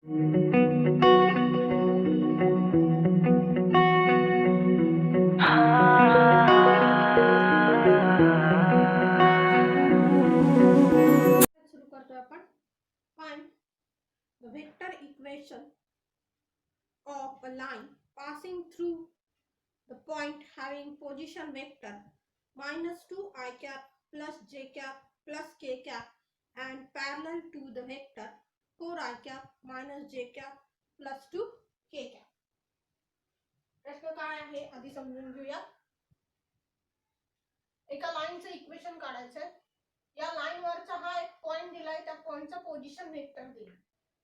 सुरू करतोय आपण. Find the vector equation of a line passing through the point having position vector -2 I cap plus j cap plus k cap and parallel to the vector 4 I cap minus j cap plus 2 k cap. प्रश्न काय आहे आधी समजून घेऊया. एका लाईनचं equation काढायचंय. या line वरचा हा एक पॉइंट दिलाय, त्या पॉइंटचा पोझिशन वेक्टर दिलाय.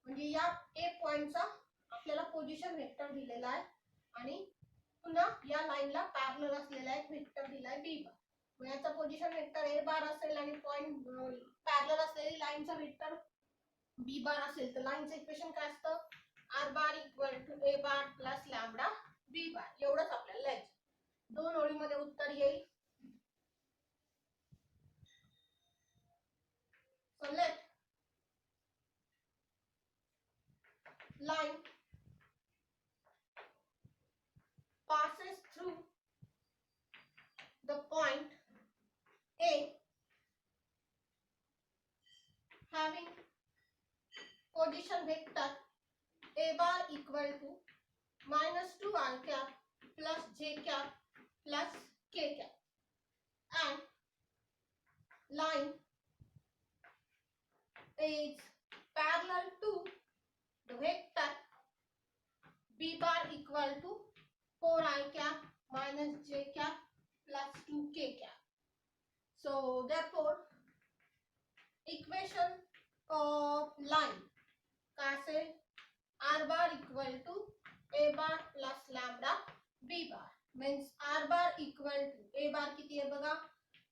म्हणजे या ए पॉइंटचा आपल्याला पोझिशन वेक्टर दिलेला आहे आणि पुन्हा या लाईनला पॅरलल असलेला एक वेक्टर दिलाय बी बार. मग याचा पोझिशन वेक्टर ए बार असेल आणि पॉइंट पॅरलल असलेली लाईनचा वेक्टर बी बार असेल तर लाईनचं इक्वेशन काय असतं, R bar equal to A bar plus lambda B bar. एवढंच आपल्याला लिहायचं. दोन ओळीमध्ये उत्तर येईल. So let line passes through the point A having position vector A bar equal to -2 I cap plus j cap plus k cap and line is parallel to the vector b bar equal to 4 I cap minus j cap plus 2 k cap. So therefore equation of line कैसे r bar equal to a bar plus lambda b bar means r bar equal to a bar किती आहे बघा,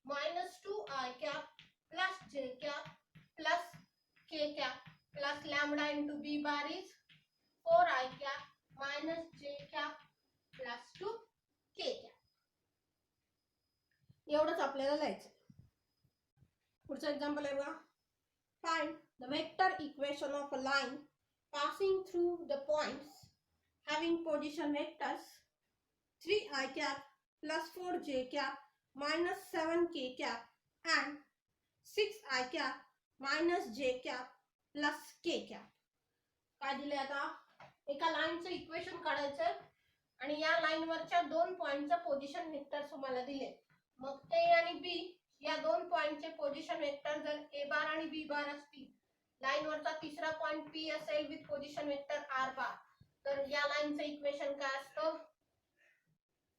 -2 I cap plus j cap plus k cap plus lambda into b bar is 4 I cap minus j cap plus 2 k cap. एवढंच आपल्याला लिहायचं. पुढचं example आहे बघा. Find the vector equation of a line passing through the points having position vectors 3 I cap plus 4 j cap minus 7 k cap and 6 I cap minus j cap plus k cap. काय दिले आता, एका लाईनचं equation काढायचं आणि या लाईनवरच्या दोन पॉइंटचं position vector तुम्हाला दिले. मग ए आणि बी या दोन पॉइंटचे पोझिशन वेक्टर जर ए बार आणि बी बार असतील, लाईनवरचा तिसरा पॉइंट पी असेल with position vector R bar, तर या लाईनचं इक्वेशन काय असतं,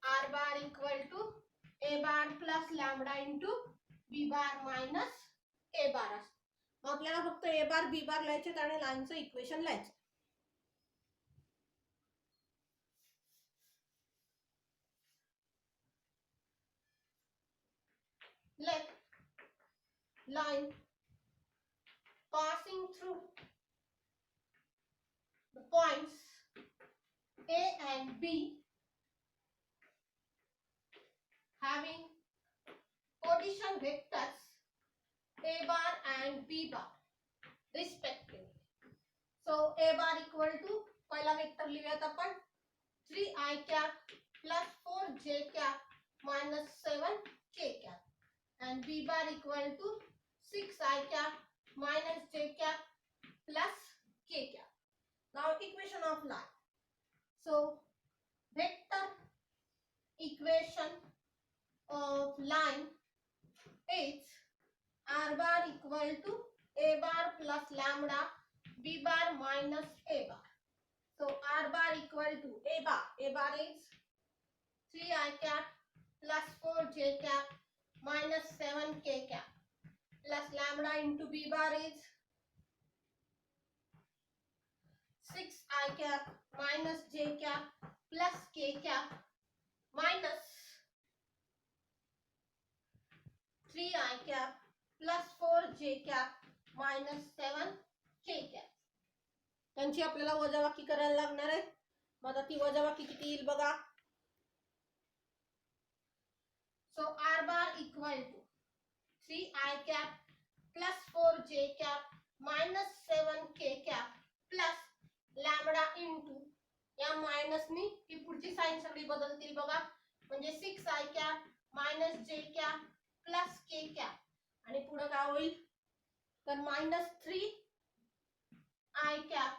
R bar equal to A bar plus lambda into B bar minus A bar असतं. मग आपल्याला फक्त ए बार बी बार लिहायचे आणि लाईनचं इक्वेशन लिहायचं. Let line passing through the points A and B having position vectors A bar and B bar respectively. So A bar equal to पहिला vector लिहूयात आपण 3 I cap plus 4 j cap minus 7 k cap and B bar equal to 6 I cap minus j cap plus k cap. Now equation of line. So vector equation of line is r bar equal to a bar plus lambda b bar minus a bar. So r bar equal to a bar is 3 I cap plus 4 j cap minus 7 k cap plus lambda into b bar is 6 I cap minus j cap plus k cap minus 3 I cap plus 4 j cap minus 7 k cap. त्यांची आपल्याला वजाबाकी करायला लागणार आहे. मग आता ती वजाबाकी किती येईल बघा. So r bar equal to 3 I cap plus 4 j cap minus 7 k cap plus into या मायनसनी ही पुढची साइन सगळी बदलतील बघा, म्हणजे 6i कॅप मायनस जे कॅप प्लस के कॅप आणि पुढे काय होईल तर -3i कॅप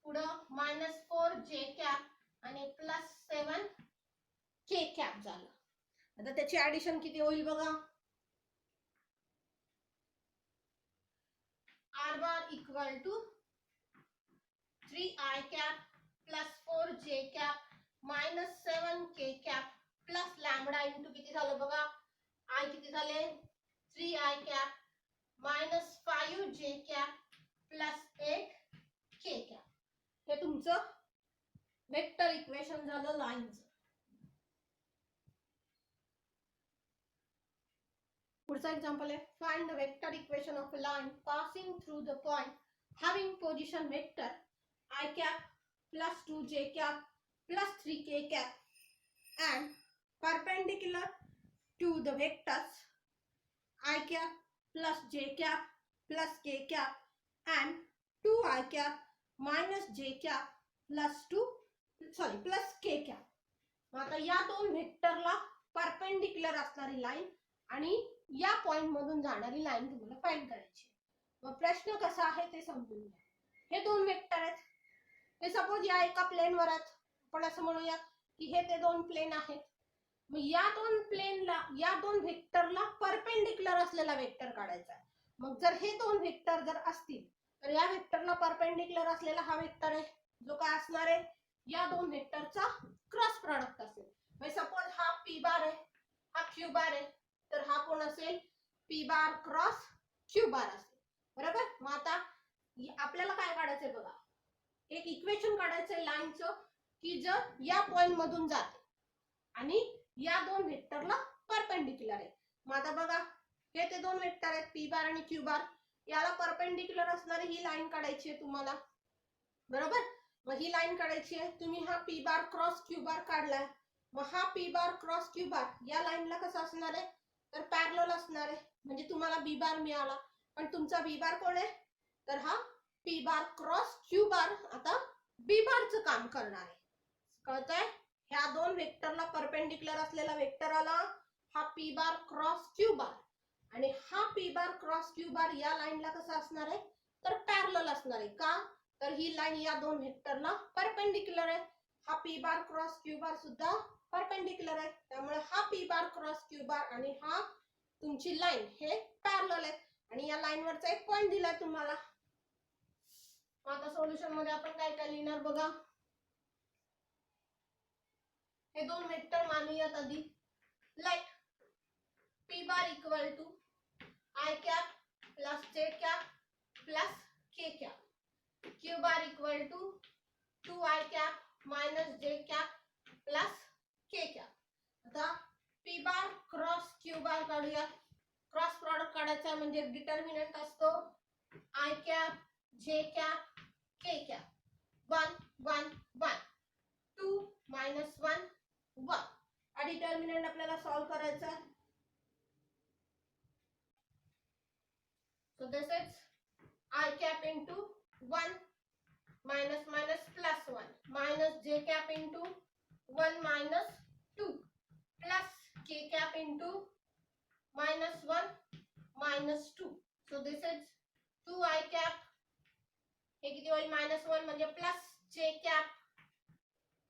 पुढे -4j कॅप आणि +7k कॅप झालं. आता त्याची ऍडिशन किती होईल बघा, r bar equal to 3i cap plus 4j cap minus 7k cap plus lambda into किती झालं बघा, i किती झाले 3i cap minus 5j cap plus 8k cap. हे तुमचं वेक्टर इक्वेशन झालं लाईनचं. पुढचा एक्झाम्पल आहे, find the vector equation of a line passing through the point having position vector I cap plus 2j cap plus 3k cap and perpendicular to the vectors I cap plus j cap plus k cap and 2i cap minus j cap plus k cap. आता या दोन व्हेक्टरला perpendicular असणारी line आणि या point मधून जाणारी line तुम्हाला find करायची. मग प्रश्न कसा आहे ते समजून घ्या. हे दोन वेक्टर आहेत, हे सपोज या एका प्लेन वर आहेत, आपण असं म्हणूया की हे ते दोन प्लेन आहेत. मग या दोन प्लेनला या दोन व्हेक्टरला परपेंडिक्युलर असलेला वेक्टर काढायचा आहे. मग जर हे दोन वेक्टर जर असतील तर या वेक्टरला परपेंडिक्युलर असलेला हा वेक्टर आहे जो काय असणार आहे या दोन वेक्टरचा क्रॉस प्रॉडक्ट असेल. म्हणजे सपोज हा p बार आहे हा q बार आहे तर हा कोण असेल p बार क्रॉस q बार असेल. बरोबर. मग आता आपल्याला काय काढायचंय बघा, एक इक्वेशन काढायचंय लाईनचं की जर या पॉइंट मधून जाते आणि या दोन वेक्टरला परपेंडिक्युलर आहे. मग आता बघा हे ते दोन वेक्टर आहेत p बार आणि q बार, याला परपेंडिक्युलर असणारी ही लाईन काढायची आहे तुम्हाला. बरोबर. मग ही लाईन काढायची आहे. तुम्ही हा p बार क्रॉस q बार काढलाय. मग हा p बार क्रॉस q बार या लाईनला कसं असणार आहे तर पॅरलल असणार आहे. म्हणजे तुम्हाला b बार मिळाला, पण तुमचा b बार कोण आहे तर हा p बार क्रॉस q बार आता b बारचं काम करणार आहे. कळतंय. ह्या दोन वेक्टरला परपेंडिक्युलर असलेला वेक्टर आला हा p बार क्रॉस q बार आणि हा p बार क्रॉस q बार या लाईनला कसं असणार आहे तर पॅरलल असणार आहे. का तर ही लाईन या दोन वेक्टरला परपेंडिक्युलर आहे. हा p बार क्रॉस q बार सुद्धा परपेंडिक्युलर आहे, त्यामुळे हा p बार क्रॉस q बार आणि हा तुमची लाईन हे पॅरलल आहे आणि या लाईन वरचा एक पॉइंट दिलाय तुम्हाला. आता सोल्युशन मध्ये आपण काय काय लिहिणार बघा, हे दोन वेक्टर मानूयात आधी. Like p bar equal to i cap plus j cap plus k cap, q bar equal to 2i cap minus j cap plus k cap. आता p bar cross q bar काढूया. Cross product काढायचा म्हणजे determinant असतो i cap j cap k cap 1 1 1 2 minus 1 1. हा determinant आपल्याला solve करायचा आहे. So this is I cap into 1 minus minus plus 1 minus j cap into 1 minus 2 plus k cap into minus 1 minus 2. So this is 2i cap, हे किती होईल -1 म्हणजे plus j cap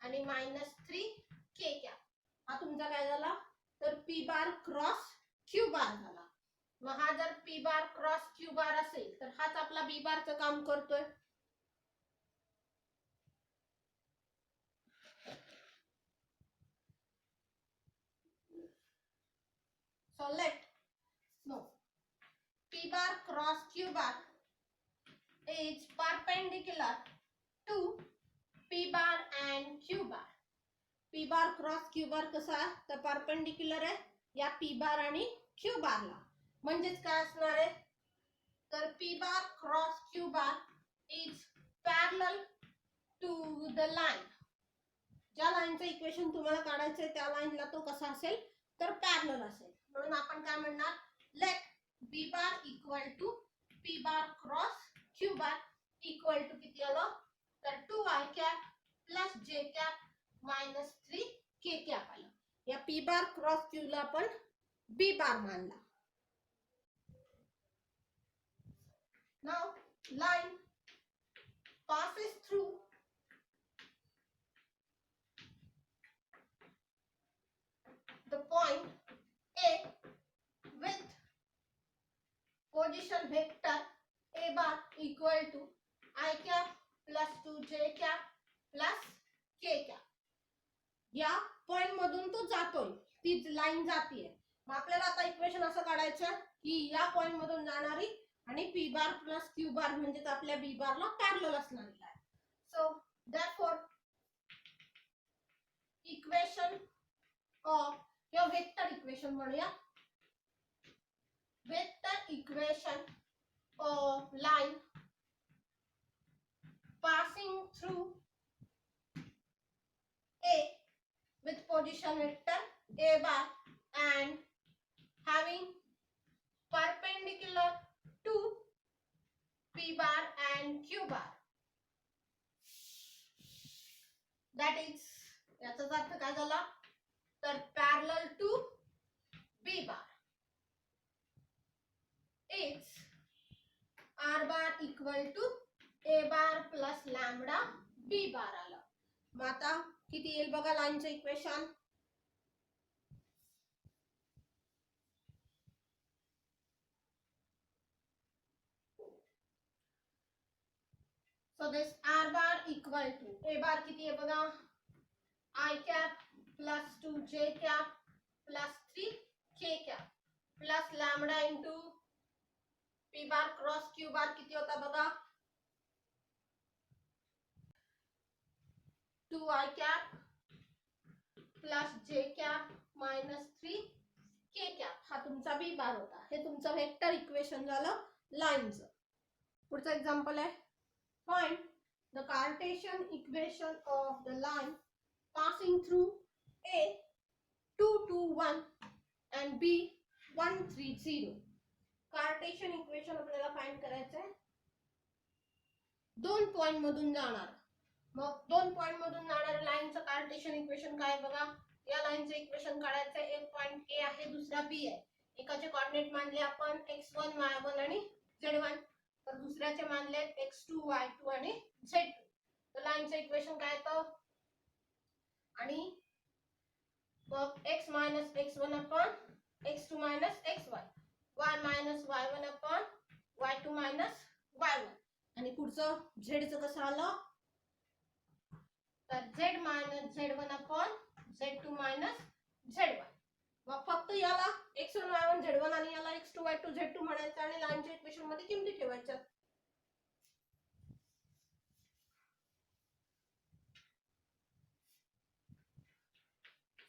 आणि -3k cap. हा तुमचा काय झाला तर p बार क्रॉस q बार झाला. मग हा जर p बार क्रॉस q बार असेल तर हाच आपला b बारचं काम करतोय. So let p bar cross q bar is perpendicular to p bar and q bar. p bar cross q bar कसा आहे तर परपेंडिक्युलर आहे या p बार आणि q बारला. म्हणजेच काय असणार आहे तर p bar cross q bar is parallel to the line. ज्या लाईनचं इक्वेशन तुम्हाला काढायचंय त्या लाईनला तो कसा असेल तर पॅरलल असेल. म्हणून आपण काय म्हणणार let b bar equal to p bar cross q bar equal to किती आलं तर 2i plus j minus 3k आलं. या p बार क्रॉस q ला आपण b बार मानला. Now line passes through the point A with position vector A bar equal to I cap plus 2j cap plus k cap. या point मधून तो जातोय, ती लाईन जातीये. मग आपल्याला आता इक्वेशन असं काढायचं की या पॉइंट मधून जाणारी आणि p बार प्लस q बार म्हणजे आपल्या b बारला पॅरलल असणारी line. So therefore equation of किंवा वेक्टर इक्वेशन म्हणूया, vector equation of line passing through A with position vector A bar and having perpendicular to P bar and Q bar. That is, याचा अर्थ काय झाला, तर parallel to B bar is R bar equal to A bar plus lambda B bar आलं. मग आता किती येईल बघा लाईनचं equation. So this R bar equal to A bar किती आहे बघा, I cap plus 2j cap plus 3k cap plus lambda into P bar cross Q bar किती होता बघा, 2i cap plus j cap minus 3k cap. हा तुमचा b बार होता. हे तुमचं वेक्टर इक्वेशन झालं लाईनचं. पुढचं एक्झाम्पल आहे, find the Cartesian equation of the line passing through A 2 2 1 and B 1 3 0. Cartesian equation आपल्याला फाइंड करायचं आहे. दोन पॉइंट मधून जाणार. मग दोन पॉइंट मधून जाणाऱ्या लाईनचं कार्टेशियन इक्वेशन काय बघा, या लाईनचं इक्वेशन काढायचं आहे. एक पॉइंट A आहे, दुसरा B आहे. एकाचे कोऑर्डिनेट मानले आपण x1 y1 आणि z1, तर दुसऱ्याचे मानले x2 y2 आणि z2. तर लाईनचं इक्वेशन काय येतं, आणि मग x minus x1 upon x2 minus xy, y minus y1 upon y2 minus y1, आणि पुढचं z चं कसं आलं, तर z minus z1 upon z2 minus z1. मग फक्त याला x1 y1 z1 आणि याला x2 y2 z2 म्हणायचं आणि लाईनच्या इक्वेशन मध्ये किमती ठेवायच्या.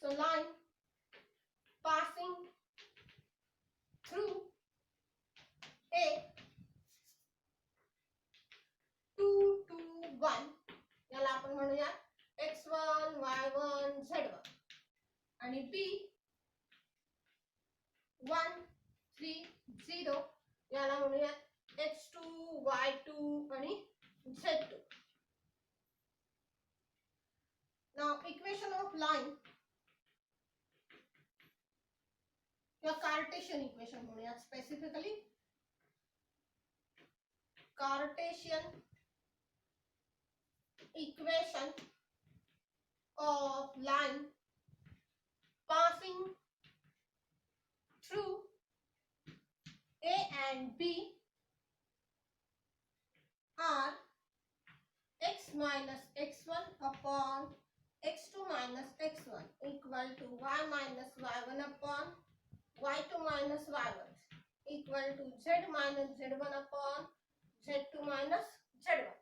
So line passing through A 2 2 1 याला आपण म्हणूया x1 y1 z1 आणि B 1 3 0 याला म्हणूया x2 y2 आणि z2. Now equation of line किंवा कार्टेशियन इक्वेशन म्हणूया, specifically Cartesian equation of line passing through A and B are x minus x1 upon x2 minus x1 equal to y minus y1 upon y2 minus y1 equal to z minus z1 upon z2 minus z1.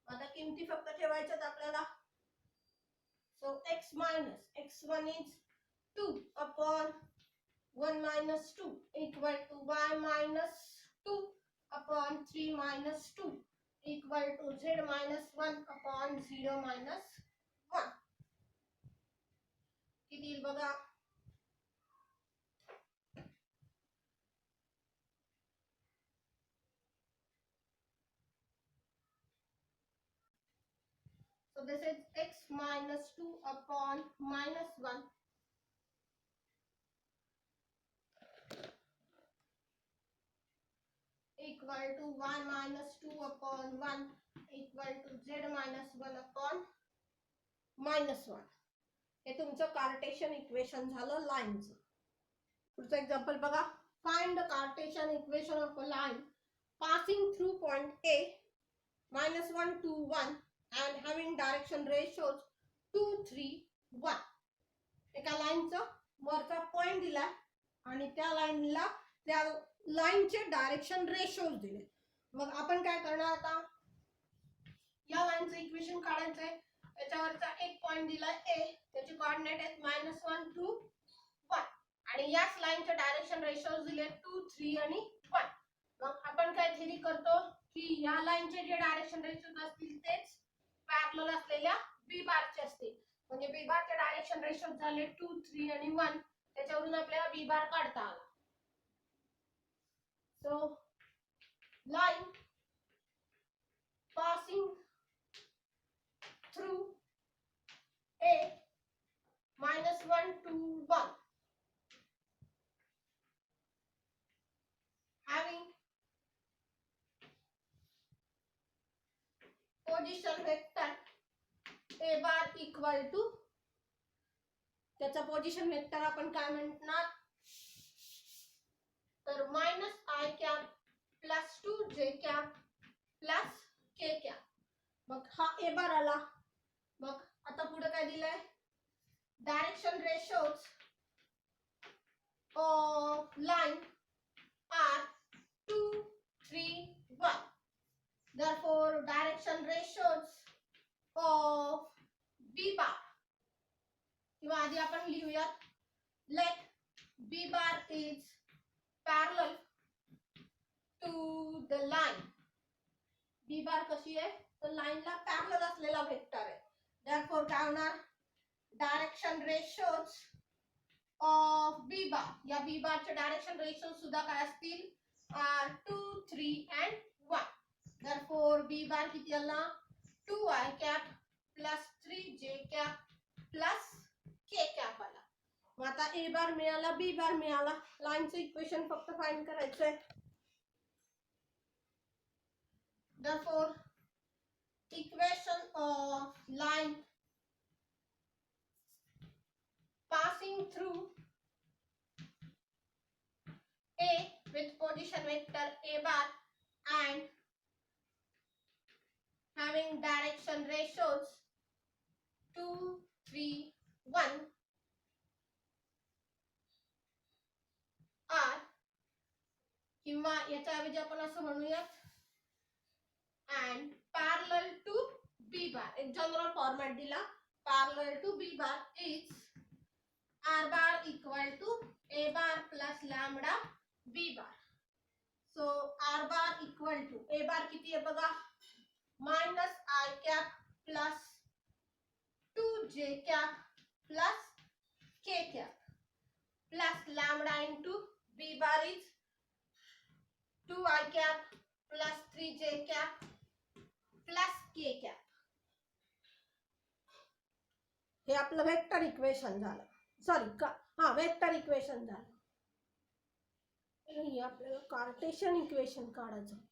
आता किमती फक्त ठेवायच्यात आपल्याला. So x minus x1 is 2 upon 1 minus 2 equal to y minus 2 upon 3 minus 2 equal to z minus 1 upon 0 minus 1. किती येईल बघा, So this is x minus 2 upon minus 1 equal to y minus 2 upon 1 equal to z minus 1 upon minus 1. हे तुमचं Cartesian equation झालं लाईनचं. पुढचं example बघा. Find the Cartesian equation of a line passing through point A -1 to 1 and having direction ratios 2 3 1. एका लाईनचं वरचा point दिला आणि त्या लाईनला त्या लाईनचे डायरेक्शन रेशोज दिले. मग आपण काय करणार आता, या लाईनचं इक्वेशन काढायचं आहे. त्याच्यावरचा एक पॉइंट दिलाय A, त्याचे कोऑर्डिनेट आहेत -1 to 1 आणि याच लाईनचे डायरेक्शन रेशोज दिले 2 3 आणि 1. मग आपण काय थेरी करतो की या लाईनचे जे डायरेक्शन रेशोज असतील तेच पॅरलल असलेल्या B बारचे असतील. म्हणजे B बारचे डायरेक्शन रेशोज झाले 2 3 आणि 1. त्याच्यावरून आपल्याला B बार काढता आला. So line passing through A -1 to 1 having position vector A bar equal to, त्याचा पोझिशन वेक्टर आपण काय म्हणणार तर -i cap plus 2j cap plus k cap. मग हा A बार आला. मग आता पुढे काय दिलंय, direction ratios of line are 2 3 1. therefore direction ratios of B bar, किंवा आधी आपण लिहूयात, let B bar is parallel to the line. B bar कशी आहे तर लाईनला पॅरलल असलेला वेक्टर आहे. therefore काय होणार, direction ratios of B bar, या B bar चे डायरेक्शन रेशोज सुद्धा काय असतील, are 2 3 and 1. therefore B bar किती आला, 2i cap plus 3j cap plus k cap आला. मग आता A बार मिळाला, B बार मिळाला. लाईनचं इक्वेशन फक्त फाइंड करायचंय. therefore equation of line passing through A with position vector A bar and having direction ratios 2 3 1 are, किंवा याच्या ऐवजी आपण असं म्हणूयात and parallel to B bar. एक जनरल फॉर्मॅट दिला, parallel to B bar is R bar equal to A bar plus lambda B bar. so R bar equal to A bar किती आहे बघा, -i cap plus 2j cap plus k cap plus lambda into B bar is 2i cap plus 3j cap plus k cap. हे आपलं vector equation झालं. Sorry vector equation झालं. हे आपल्याला Cartesian equation काढायचं होतं.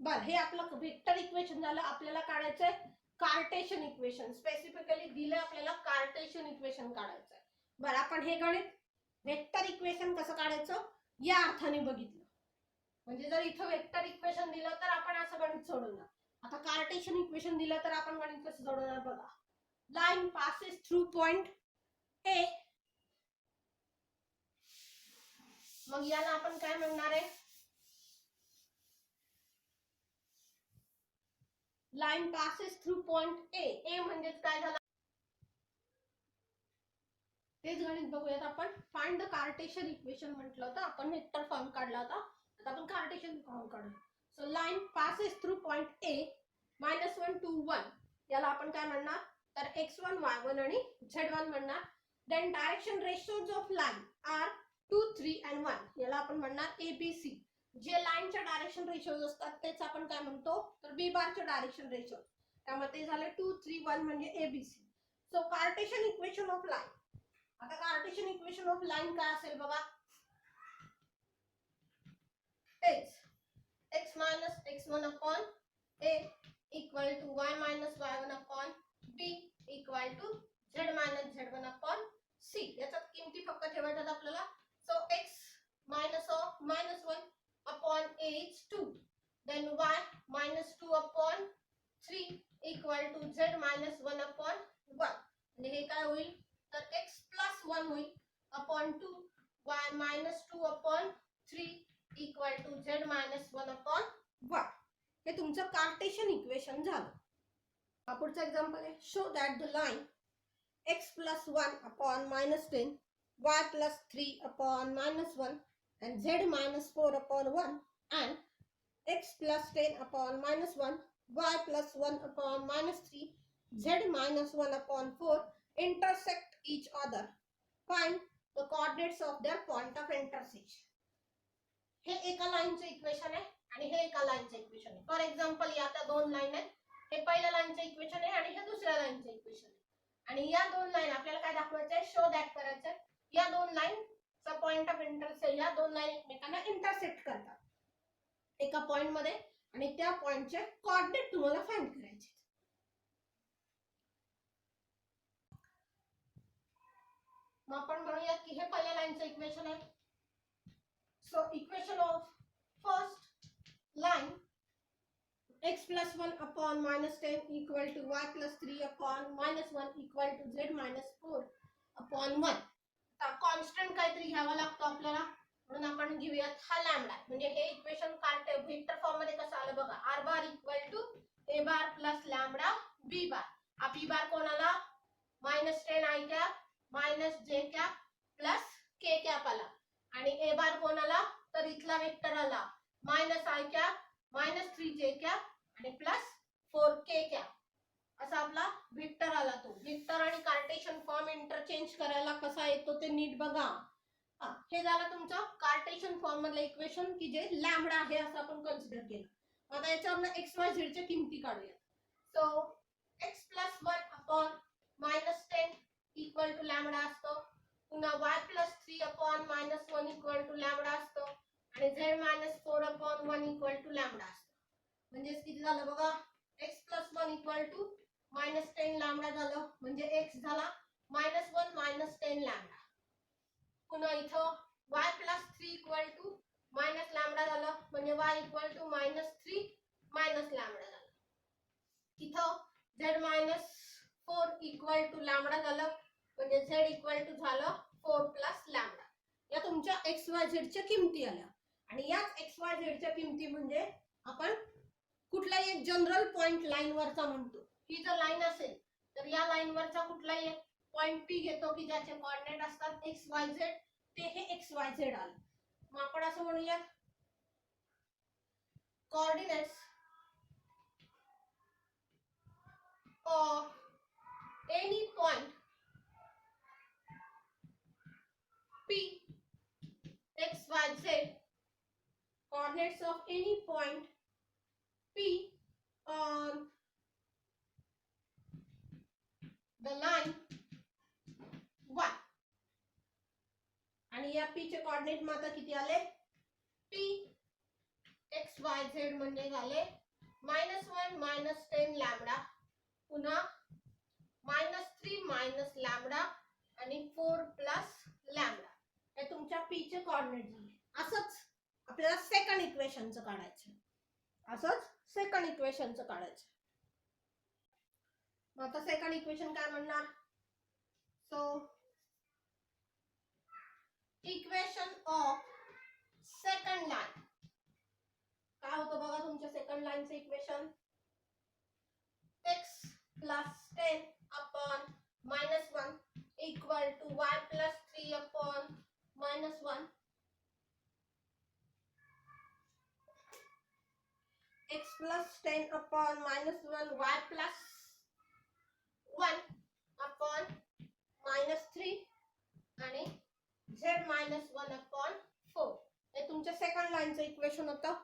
बरं, हे आपलं वेक्टर इक्वेशन झालं. आपल्याला काढायचंय कार्टेशियन इक्वेशन. स्पेसिफिकली दिलं आपल्याला कार्टेशियन इक्वेशन काढायचंय. बरं, आपण हे गणित वेक्टर इक्वेशन कसं काढायचं या अर्थाने बघितलं. म्हणजे जर इथं वेक्टर इक्वेशन दिलं तर आपण असं गणित सोडवणार. आता कार्टेशियन इक्वेशन दिलं तर आपण गणित कसं सोडवणार बघा. Line passes through point A, मग याला आपण काय म्हणणार आहे, line passes through point A म्हणजे काय झालं तेच गणित बघूयात आपण. फाइंड द कार्टेशियन इक्वेशन म्हटलं होतं आपण, वेक्टर फॉर्म काढला होता. आता आपण कार्टेशियन फॉर्म काढू. So line passes through point A -1 to 1, याला आपण काय म्हणणार तर x1 y1 आणि z1 म्हणणार. Then direction ratios of line are 2 3 and 1, याला आपण म्हणणार ABC. जे लाईनच्या डायरेक्शन रेशोज असतात तेच आपण काय म्हणतो तर बी बारचे डायरेक्शन रेशो. त्यामुळे ते झाले 2 3 1 म्हणजे ABC. So Cartesian equation of line. आता कार्टेशियन इक्वेशन ऑफ लाईन काय असेल बघा, x minus x1 upon a equal to y minus y1 upon b equal to z minus z1 upon c. याच्यात किमती फक्त ठेवायच्यात आपल्याला. So x minus of minus 1 upon a is 2, then y minus 2 upon 3 equal to z minus 1 upon 1. म्हणजे हे काय होईल तर x plus 1 होईल upon 2 y minus 2 upon 3 equal to z minus 1 upon 1. हे तुमचं कार्टेशियन इक्वेशन झालं. हा पुढचा एक्झाम्पल आहे. Show that the line x plus 1 upon minus 10 y plus 3 upon minus 1 and z minus 4 upon 1 and x plus 10 upon minus 1 y plus 1 upon minus 3 z minus 1 upon 4 intersect each other. Find the coordinates of their point of intersection. हे एका लाईनचं equation आहे आणि हे एका लाईनचं equation आहे. For example या आता दोन लाईन आहेत. हे पहिल्या लाईनचं इक्वेशन आहे आणि हे दुसऱ्या लाईनचं इक्वेशन आहे. आणि या दोन लाईन आपल्याला काय दाखवायचं आहे, शो दॅट करायचं आहे. या दोन लाईनचा पॉइंट ऑफ इंटरसेक्शन, या दोन लाईन एकमेकांना इंटरसेक्ट करतात एका पॉइंट मध्ये आणि त्या पॉइंटचे कोऑर्डिनेट तुम्हाला फाइंड करायचे. मग आपण म्हणूया की हे पहिल्या लाईनचं इक्वेशन आहे. So equation of first line x plus 1 upon minus 10 equal to y plus 3 upon minus 1 equal to z minus 4 upon 1. आता कॉन्स्टंट काहीतरी घ्यावा लागतो आपल्याला म्हणून आपण घेऊयात हा लॅम्बडा. म्हणजे हे इक्वेशन काढते व्हेक्टर फॉर्म मध्ये कसं आलं बघा, r bar equal to a bar plus lambda b bar. हा b बार कोणाला -10 i cap minus j cap plus k cap आला आणि a बार कोणाला तर इथला वेक्टर आला -i कॅप -3j कॅप आणि +4k कॅप. असा आपला वेक्टर आला. तो वेक्टर आणि कार्टेशियन फॉर्म इंटरचेंज करायला कसा येतो ते नीट बघा. हे झालं तुमचं कार्टेशियन फॉर्म मधलं इक्वेशन की जे लॅम्बडा आहे असं आपण कन्सिडर केलं. आता याच्यावरनं x y z च्या किमती काढूया. So x + 1 upon -10 equal to lambda असतो. पुन्हा y plus 3 upon minus 1 equal to lambda असतो आणि z minus 4 upon 1 equal to lambda असतो. म्हणजे किती झालं बघा, x plus 1 equal to -10 lambda झालं म्हणजे x झाला -1 -10 लॅम्बडा. पुन्हा इथं y plus 3 equal to minus lambda झालं म्हणजे y equal to -3 लॅम्बडा झालं. इथं z minus 4 equal to lambda झालं म्हणजे z इक्वल टू झालं 4 प्लस लॅम्बडा. या तुमच्या एक्स वाय झेड च्या किमती आल्या आणि याच एक्स वाय झेड च्या किमती म्हणजे आपण कुठलाही एक जनरल पॉइंट लाईन वरचा म्हणतो. ही जर लाईन असेल तर या लाईन वरचा कुठलाही एक पॉइंट पी घेतो की ज्याचे कोऑर्डिनेट असतात एक्स वाय झेड, ते हे एक्स वाय झेड आलं. मग आपण असं म्हणूया coordinates of any point P x y z, coordinates of any point P on the line y. आणि या P चे कोऑर्डिनेट मग आता किती आले, P x y z म्हणजे झाले -1 -10 लॅम्बडा पुन्हा -3 लॅम्बडा आणि 4 प्लस लॅम्बडा. हे तुमच्या p चे कोऑर्डिनेट झाले. असंच आपल्याला सेकंड इक्वेशनचं काढायचं. मग आता सेकंड इक्वेशन काय म्हणणार, so equation of second line काय होतं बघा तुमच्या second लाईनचं equation, x plus 10 upon -1 equal to y plus 3 upon -1. x plus 10 upon -1 y plus 1 upon -3 आणि z -1 upon 4. हे तुमच्या सेकंड लाईनचं इक्वेशन होतं.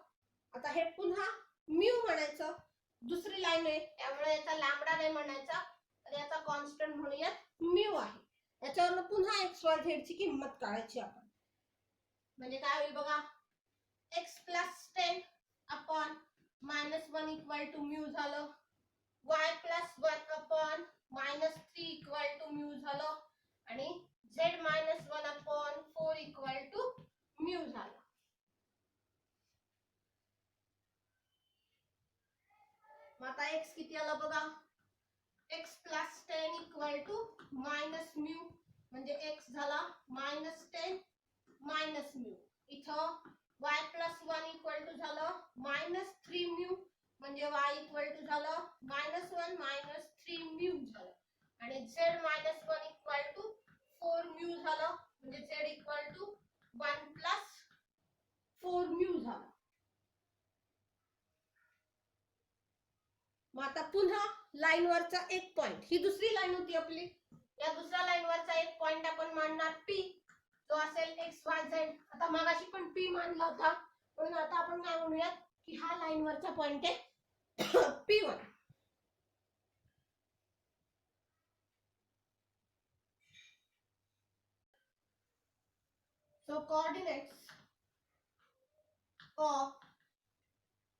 आता हे पुन्हा म्यू म्हणायचं. दुसरी लाईन आहे त्यामुळे याचा लॅम्बडा नाही म्हणायचा, तर याचा कॉन्स्टंट म्हणूयात म्यू आहे. याच्यावरनं पुन्हा एक्स वाय झेड ची किंमत काढायची आपण. म्हणजे काय होईल बघा, x plus 10 upon -1 equal to mu झालं, y plus 1 upon -3 equal to mu झालं आणि z minus 1 upon 4 equal to mu झालं. मग आता x किती आला बघा, x plus 10 equal to minus mu म्हणजे x झाला -10 मायनस म्यू. इथं y प्लस 1 इक्वल टू झालं -3 म्यू म्हणजे y इक्वल टू झालं -1 -3 म्यू झालं आणि z minus 1 equal to 4 mu झालं म्हणजे z equal to 1 plus 4 mu झालं. मग आता पुन्हा लाईन वरचा एक पॉइंट, ही दुसरी लाईन होती आपली, या दुसऱ्या लाईन वरचा एक पॉइंट आपण मानणार P, जो असेल XYZ. आता मागाशी पण P मानला होता, पण आता आपण काय म्हणूयात की हा लाईन वरचा पॉइंट आहे P1. So coordinates of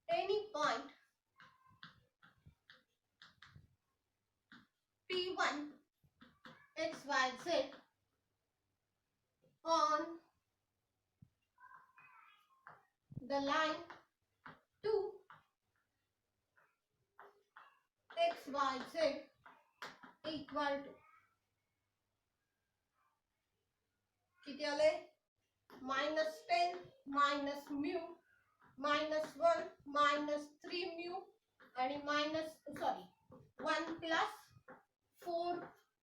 any point P1 XYZ on the line 2 XYZ equal to किती आले, -10 मायनस म्यू -1 -3 म्यू आणि 1 प्लस 4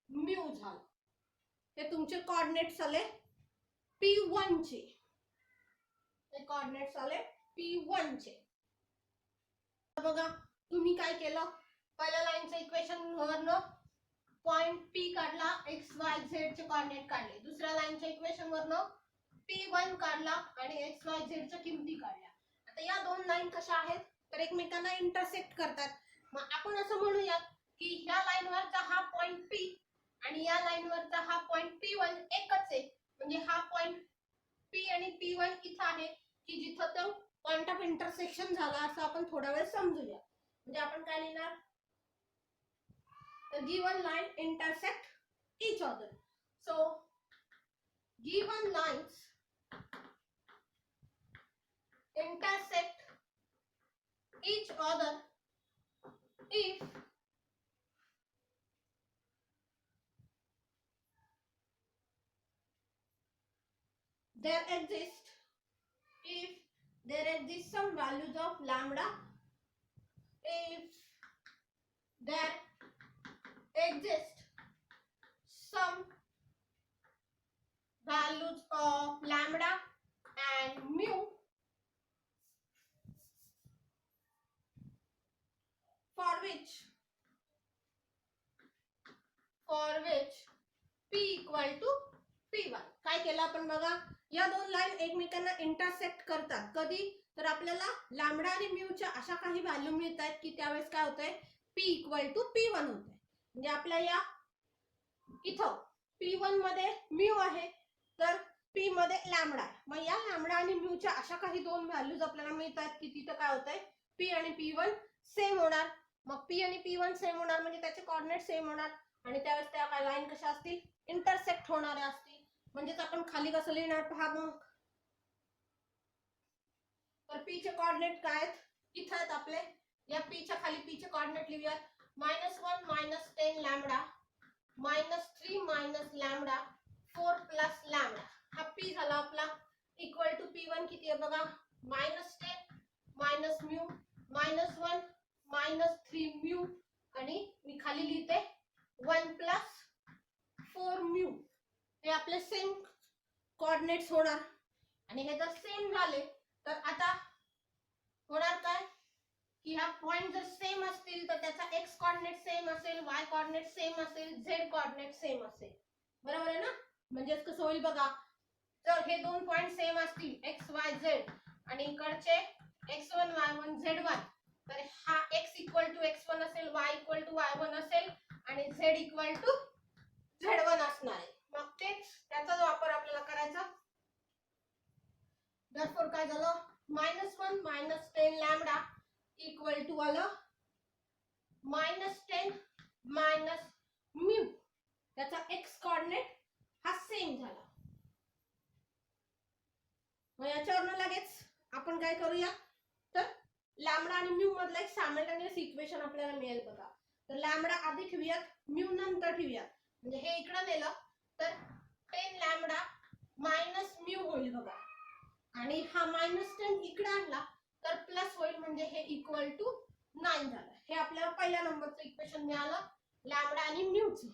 म्यू झालं. हे तुमचे कोऑर्डिनेट्स आले P1 चे. हे कोऑर्डिनेट्स आले P1 चे. बघा तुम्ही काय केलं, पहिल्या लाईनचं इक्वेशन वरनं पॉइंट P काढला, XYZ चे कोऑर्डिनेट काढले. दुसऱ्या लाईनच्या इक्वेशन वरनं P1 काढला आणि XYZ च्या किमती काढल्या. आता या दोन लाईन कशा आहेत तर एकमेकांना इंटरसेक्ट करतात. मग आपण असं म्हणूयात की ह्या लाईन वरचा हा पॉइंट P आणि या लाईन वरचा हा पॉइंट P1 एकच आहे. म्हणजे हा पॉइंट P आणि P1 इथं आहे की जिथं तो पॉइंट ऑफ इंटरसेक्शन झाला असं आपण थोडा वेळ समजूया. म्हणजे आपण काय लिहिणार, the given line intersect each other. So given lines intersect each other if there exist some values of lambda, if there exist some values of lambda and mu for which P equal to P1. काय केलं आपण बघा, या दोन line एकमेकांना intersect करतात. कधी तर आपल्याला लॅम्बडा आणि म्यूच्या अशा काही व्हॅल्यू मिळतात की त्यावेळेस काय होतंय, P इक्वल टू P1 होतंय. म्हणजे आपल्या या इथं P1 मध्ये म्यू आहे तर P मध्ये लॅम्बडा आहे. मग या लॅम्बडा आणि म्यूच्या अशा काही दोन व्हॅल्यूज आपल्याला मिळतात की तिथं काय होतंय, P आणि P1 सेम होणार. मग P आणि P1 सेम होणार म्हणजे त्याचे कोऑर्डिनेट सेम होणार आणि त्यावेळेस त्या काय लाईन कशा असतील, इंटरसेक्ट होणाऱ्या असतील. म्हणजेच आपण खाली कसं लिहिणार पहा मग, तर P चे कोऑर्डिनेट काय आहेत, इथं आहेत आपले. या P च्या खाली P चे कोऑर्डिनेट लिहूयात, -1 -10 लॅम्बडा, -3 लॅम्बडा, 4 प्लस लॅम्बडा. हा P झाला आपला. इक्वल टू P1 किती आहे बघा, -10 म्यू -1 -3 म्यू आणि मी खाली लिहिते 1 प्लस 4 म्यू. हे आपले सेम कोऑर्डिनेट्स होणार आणि हे जर सेम झाले तर आता होणार काय की हा पॉइंट जर सेम असतील तर त्याचा x कोऑर्डिनेट सेम असेल, y कोऑर्डिनेट सेम असेल, z कोऑर्डिनेट सेम असेल. बरोबर आहे ना. म्हणजे कसं होईल बघा, जर हे दोन पॉइंट सेम असतील x z आणि इकडचे x1 y1 z1, तर हा x इक्वल टू x1 असेल, y इक्वल टू y1 असेल आणि z इक्वल टू z1 असणार आहे. मग तेच त्याचा वापर आपल्याला करायचा. therefore काय झालं, -1 -10 लॅम्बडा इक्वल टू आलं -10 म्यू. त्याचा x कोऑर्डिनेट हा सेम झाला. मग याच्यावरून लगेच आपण काय करूया, तर लॅम्बडा आणि म्यू मधलं एक सायमल्टेनियस इक्वेशन आपल्याला मिळेल बघा. तर लॅम्बडा आधी ठेवूयात, म्यू नंतर ठेवूयात. म्हणजे हे इकडे नेलं तर 10 लॅम्बडा मायनस म्यू होईल बघा, आणि हा -10 इकडे आणला तर प्लस होईल, म्हणजे हे इक्वल टू 9 झालं. हे आपल्याला पहिल्या नंबरचं इक्वेशन मिळालं लॅम्बडा आणि म्यूचं.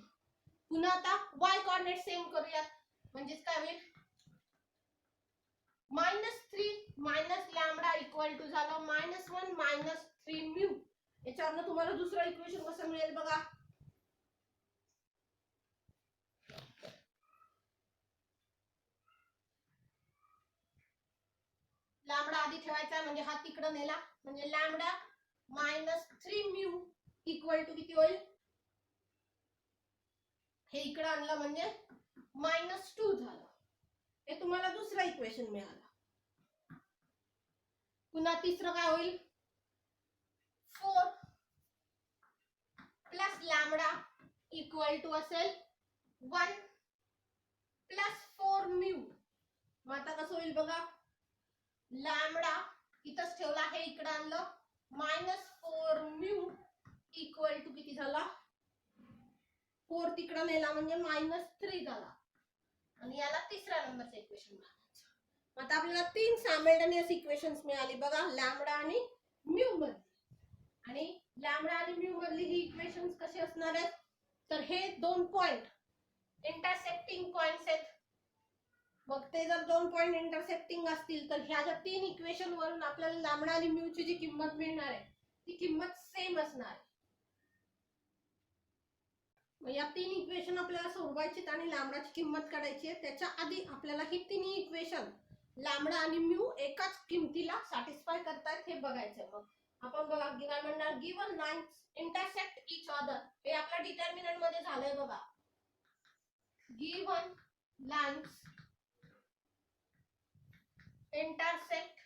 पुन्हा आता y कोऑर्डिनेट सेम करूयात. म्हणजेच काय होईल, -3 लॅम्बडा इक्वल टू झालं -1 -3 म्यू. याच्यावरनं तुम्हाला दुसरं इक्वेशन कसं मिळेल बघा. लॅम्बडा आधी ठेवायचा, म्हणजे हा तिकडे नेला, म्हणजे लॅम्बडा -3 म्यू इक्वल टू किती होईल, हे इकडे आणलं म्हणजे -2 झालं. हे तुम्हाला दुसरं इक्वेशन मिळालं. पुन्हा तिसरं काय होईल, 4 प्लस लॅम्बडा इक्वल टू असेल 1 प्लस 4 म्यू. मग आता कसं होईल बघा, लॅम्बडा इथंच ठेवला, हे इकडे आणलं -4 म्यू इक्वल टू किती झाला, 4 तिकडे नेला म्हणजे -3 झाला. आणि याला तिसऱ्या नंबरचं इक्वेशन मिळालं. आता आपल्याला 3 सायमल्टेनियस इक्वेशन्स मिळाली बघा लॅम्बडा आणि म्यू मध्ये. आणि लॅम्बडा आणि म्यू मधली ही इक्वेशन्स कशी असणार आहेत, तर हे दोन पॉइंट इंटरसेक्टिंग पॉइंट्स आहेत. मग ते जर दोन पॉइंट इंटरसेक्टिंग असतील तर ह्या ज्या 3 इक्वेशन वरून आपल्याला लॅम्बडा आणि म्यू ची जी किंमत मिळणार आहे ती किंमत सेम असणार आहे. मग या 3 इक्वेशन आपल्याला सोडवायची आणि लॅम्बडाची किंमत काढायची आहे. त्याच्या आधी आपल्याला ही तिन्ही इक्वेशन लॅम्बडा आणि म्यू एकाच किमतीला सॅटिस्फाय करतायत हे बघायचं. मग आपण बघा, काय म्हणणार, given lines intersect each other. हे आपल्या डिटर्मिनंट मध्ये झालंय बघा. Given lines intersect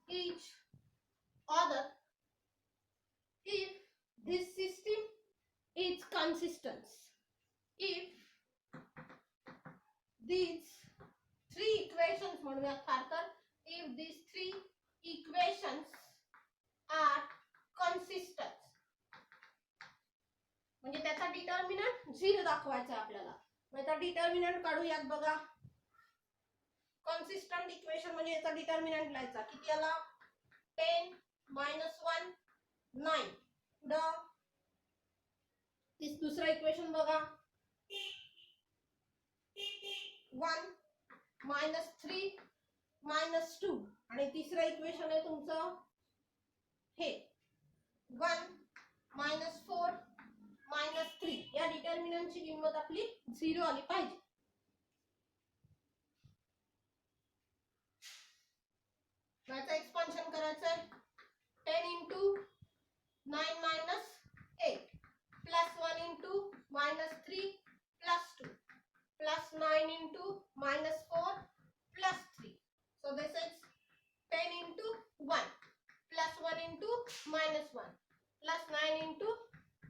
each other if this system is consistent. If these three equations म्हणूयात फार तर, if these three equations are consistent, म्हणजे त्याचा डिटर्मिनंट 0 दाखवायचा आपल्याला. मग आता डिटर्मिनंट काढूयात बघा. कन्सिस्टंट इक्वेशन म्हणजे याचा डिटर्मिनंट लिहायचा. किती आला, 10 -1 9. दुसरं इक्वेशन बघा, 1 -3 -2. आणि तिसरं इक्वेशन आहे तुमचं हे 1 -4 -3. या डिटर्मिनंटची किंमत आपली 0 आली पाहिजे. याचं एक्सपान्शन करायचं आहे. 10 into 9 minus 8 plus 1 into -3 plus 2 plus 9 into -4 plus 3. So this is 10 into 1 plus 1 into -1 plus 9 into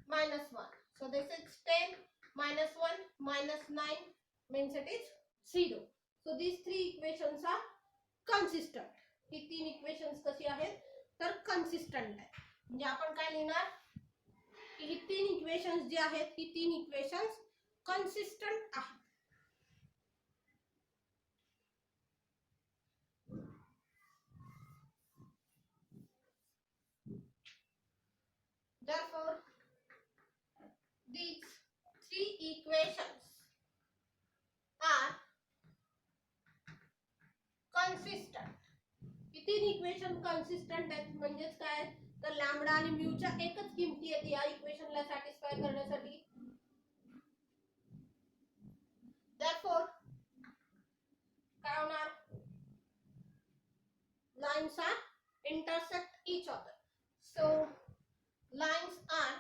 -1. So this is 10 minus 1 minus 9 means it is 0. So these three equations are consistent. He 3 equations कशी आहेत, तर consistent आहे. म्हणजे आपण काय लिहिणार, की ही 3 equations जी आहेत ही 3 इक्वेशन्स कन्सिस्टंट आहेत. Therefore these 3 equations are consistent. 3 equation consistent आहेत. म्हणजेच काय, तर लॅम्बडा आणि म्यूच्या एकच किमती आहेत या इक्वेशनला सॅटिस्फाय करण्यासाठी. Therefore काय होणार, lines are intersect each other. So lines are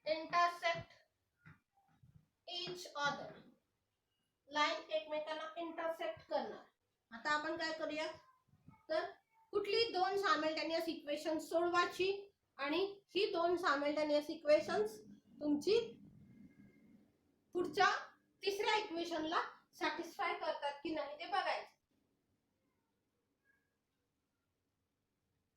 intersect each other. Line एकमेकांना इंटरसेक्ट करणार. आता आपण काय करूया, तर कुठली दोन सायमल्टेनियस इक्वेशन सोडवायची आणि ही दोन सायमल्टेनियस इक्वेशन्स तुमची पुढच्या तिसऱ्या इक्वेशनला सॅटिस्फाय करतात की नाही ते बघायचं.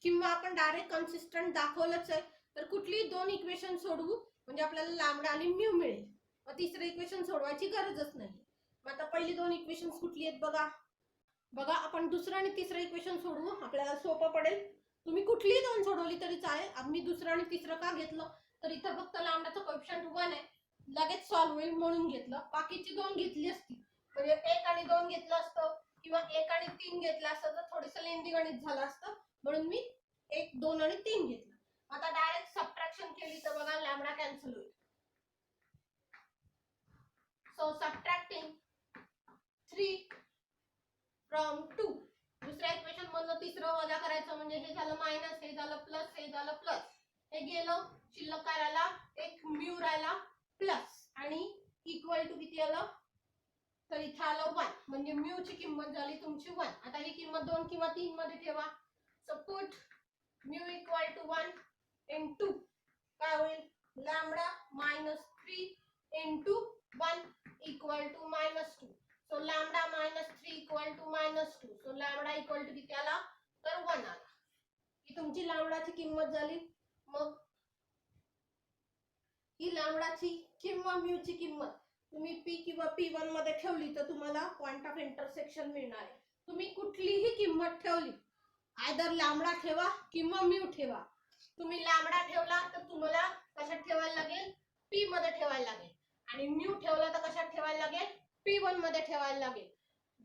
किंवा आपण डायरेक्ट कन्सिस्टंट दाखवलंच आहे तर कुठली दोन इक्वेशन सोडवू म्हणजे आपल्याला लॅम्बडा आणि म्यू मिळेल. मग तिसरं इक्वेशन सोडवायची गरजच नाही. मग आता पहिली दोन इक्वेशन्स कुठली आहेत बघा आपण दुसरं आणि तिसरं इक्वेशन सोडवू, आपल्याला सोपं पडेल. तुम्ही कुठलीही दोन सोडवली तरी चालेल. आम्ही दुसरं आणि तिसरं का घेतलं तर इथं फक्त लॅम्बडाचं कोएफिशियंट 1 आहे, लगेच सॉल्व्ह होईल म्हणून घेतलं. बाकीची दोन घेतली असती म्हणजे 1 आणि 2 घेतलं असतं किंवा 1 आणि 3 घेतलं असतं तर थोडंसं लेंदी गणित झालं असतं, म्हणून मी 1, 2 आणि 3 घेतलं. आता डायरेक्ट सबट्रॅक्शन केली तर बघा लॅम्बडा कॅन्सल होईल. So subtracting 3 from 2. दुसऱ्या इक्वेशन मधलं तिसरं वजा करायचं म्हणजे हे झालं मायनस, हे झालं प्लस, हे झालं प्लस, हे गेलं शिल्लक काय राहिला, एक म्यू राहिला प्लस आणि इक्वल टू किती आलं तर इथे आलं 1 म्हणजे म्यू ची किंमत झाली तुमची 1. आता ही किंमत 2 किंवा 3 मध्ये ठेवा. So put mu equal to 1 into काय होईल lambda -3 into 1 equal to -2. So lambda -3 equal to -2. So lambda equal to किती आला तर 1 आला. ही तुमची लॅम्बडाची किंमत झाली. मग ही लॅम्बडाची किंवा म्यूची किंमत तुम्ही p किंवा p1 मध्ये ठेवली तर तुम्हाला पॉइंट ऑफ इंटरसेक्शन मिळणार आहे. तुम्ही कुठलीही किंमत ठेवली, आयदर लॅम्बडा ठेवा किंवा म्यू ठेवा. तुम्ही लॅम्बडा ठेवला तर तुम्हाला कशात ठेवायला लागेल p मध्ये ठेवायला लागेल आणि म्यू ठेवला तर कशात ठेवायला लागेल P1 मध्ये ठेवायला लागेल.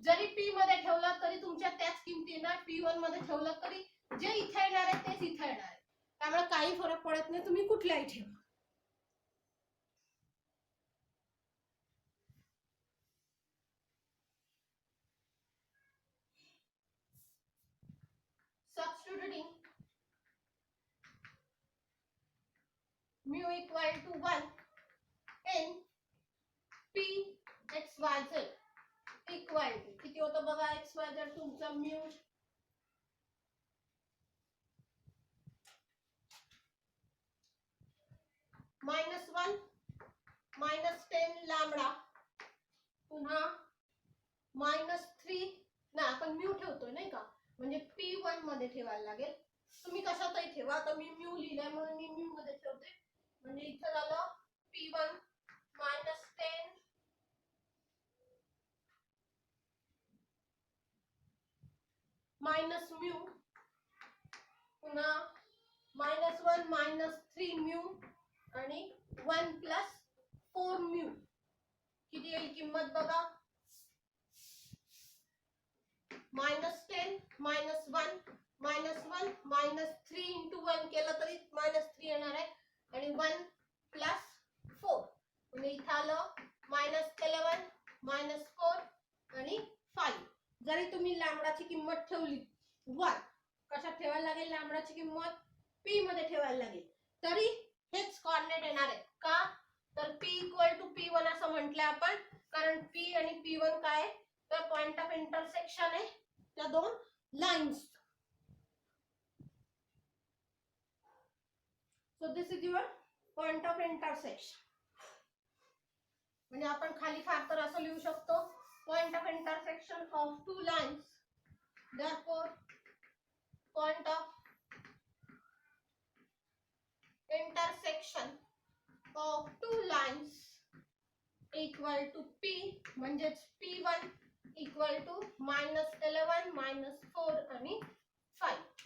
जरी P मध्ये ठेवलं तरी तुमच्या त्याच किमती येणार, P1 मध्ये ठेवलं तरी जे इथे येणार आहे तेच इथे येणार आहे. त्यामुळे काही फरक पडत नाही, तुम्ही कुठल्याही ठेवा. Substituting mu equal to 1 in P x y z equal to किती होतं बघा x y z तुमचा म्यू -1 -10 लॅम्बडा पुन्हा -3 ना आपण म्यू ठेवतोय नाही का म्हणजे P1 मध्ये ठेवायला लागेल. तुम्ही कशातही ठेवा. आता मी म्यू लिहिलंय म्हणून मी म्यू मध्ये ठेवते म्हणजे इथं झालं P1 -10 मायनस म्यू पुन्हा -1 -3 म्यू आणि 1 + 4 म्यू किती येईल किंमत बघा -10 -1 -3 into 1 केलं तरी -3 येणार आहे आणि 1 + 4 म्हणजे इथं आलं -11 -4 आणि 5. जरी तुम्ही लॅम्बडाची किंमत ठेवली 1, कशात ठेवायला लागेल लॅम्बडाची किंमत p मध्ये ठेवायला लागेल तरी हेच कोऑर्डिनेट येणार आहेत. का तर p = p1 असं म्हटलं आपण कारण p आणि p1 काय तर पॉइंट ऑफ इंटरसेक्शन आहे त्या दोन lines. So this is your point of intersection. म्हणजे आपण खाली फार तर असं लिहू शकतो point of intersection of two lines. Therefore point of intersection of two lines equal to P म्हणजेच P1 equal to -11 -4 आणि 5.